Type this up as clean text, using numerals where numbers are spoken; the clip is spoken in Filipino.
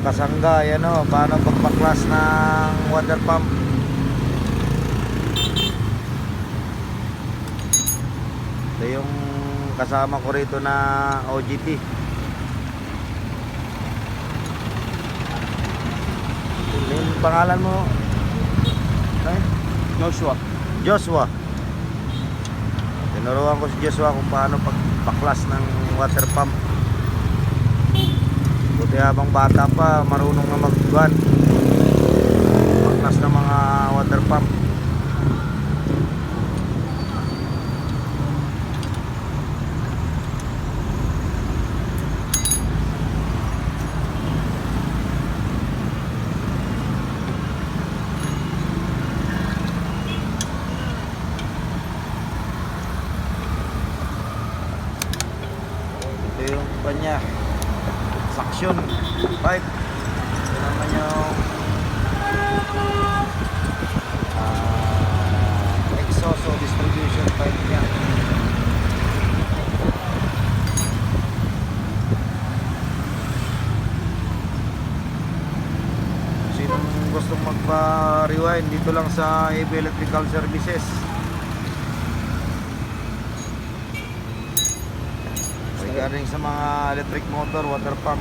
kasangga, yan o, paano pagpaklas ng water pump. Ito yung kasama ko rito na OGT. Yung pangalan mo? Ay? Joshua. Tinuruan ko si Joshua kung paano pagpaklas ng water pump. Buti habang bata pa, marunong na magbuwan, paklas ng mga water pump. Ito yung kanya suction pipe. Ito naman yung exhaust o distribution pipe nya. Sinong gustong magpa-rewind dito lang sa AB Electrical Services, regarding sa mga electric motor, water pump.